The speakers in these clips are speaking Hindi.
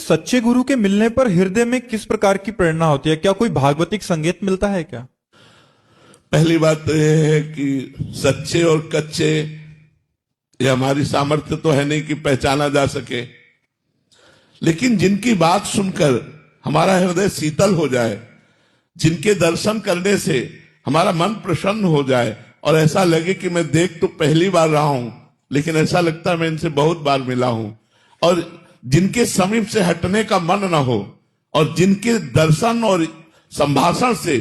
सच्चे गुरु के मिलने पर हृदय में किस प्रकार की प्रेरणा होती है? क्या कोई भागवतिक संगीत मिलता है क्या? पहली बात तो यह है कि सच्चे और कच्चे ये हमारी सामर्थ्य तो है नहीं कि पहचाना जा सके, लेकिन जिनकी बात सुनकर हमारा हृदय शीतल हो जाए, जिनके दर्शन करने से हमारा मन प्रसन्न हो जाए और ऐसा लगे कि मैं देख तो पहली बार रहा हूं, लेकिन ऐसा लगता है मैं इनसे बहुत बार मिला हूं, और जिनके समीप से हटने का मन न हो, और जिनके दर्शन और संभाषण से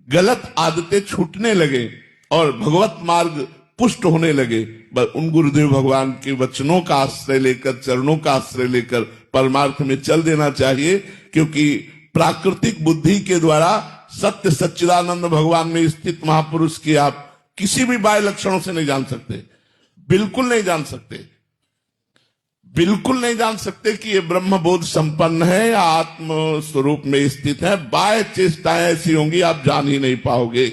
गलत आदतें छूटने लगे और भगवत मार्ग पुष्ट होने लगे, उन गुरुदेव भगवान के वचनों का आश्रय लेकर, चरणों का आश्रय लेकर परमार्थ में चल देना चाहिए। क्योंकि प्राकृतिक बुद्धि के द्वारा सत्य सच्चिदानंद भगवान में स्थित महापुरुष की आप किसी भी बाह्य लक्षणों से नहीं जान सकते, बिल्कुल नहीं जान सकते, बिल्कुल नहीं जान सकते कि ये ब्रह्म बोध संपन्न है या आत्म स्वरूप में स्थित है। बाह्य चेष्टाएं ऐसी होंगी आप जान ही नहीं पाओगे।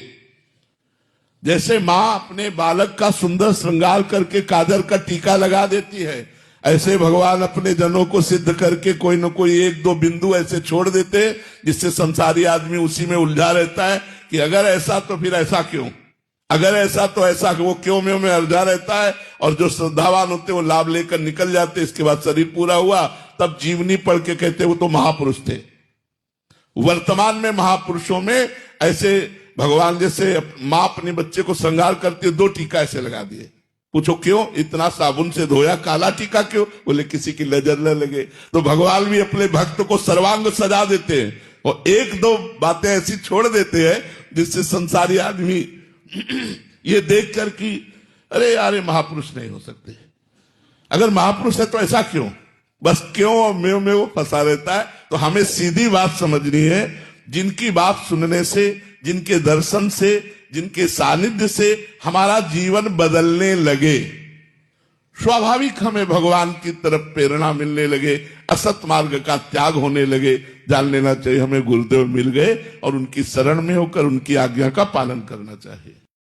जैसे मां अपने बालक का सुंदर श्रृंगार करके काजर का टीका लगा देती है, ऐसे भगवान अपने जनों को सिद्ध करके कोई न कोई एक दो बिंदु ऐसे छोड़ देते जिससे संसारी आदमी उसी में उलझा रहता है कि अगर ऐसा तो फिर ऐसा क्यों, अगर ऐसा तो ऐसा, वो क्यों में उलझा रहता है। और जो श्रद्धावान होते वो लाभ लेकर निकल जाते, इसके बाद शरीर पूरा हुआ तब जीवनी पढ़ के कहते वो तो महापुरुष थे। वर्तमान में महापुरुषों में ऐसे भगवान जैसे मां अपने बच्चे को श्रृंगार करती है, 2 टीका ऐसे लगा दिए। पूछो क्यों? इतना साबुन से धोया, काला टीका क्यों? बोले किसी की नजर न लगे। तो भगवान भी अपने भक्त को सर्वांग सजा देते हैं और 1-2 बातें ऐसी छोड़ देते हैं जिससे संसारी आदमी ये देख कर कि अरे यार ये महापुरुष नहीं हो सकते, अगर महापुरुष है तो ऐसा क्यों, बस क्यों और में वो फंसा रहता है। तो हमें सीधी बात समझनी है, जिनकी बात सुनने से, जिनके दर्शन से, जिनके सानिध्य से हमारा जीवन बदलने लगे, स्वाभाविक हमें भगवान की तरफ प्रेरणा मिलने लगे, असत मार्ग का त्याग होने लगे, जान लेना चाहिए हमें गुरुदेव मिल गए और उनकी शरण में होकर उनकी आज्ञा का पालन करना चाहिए।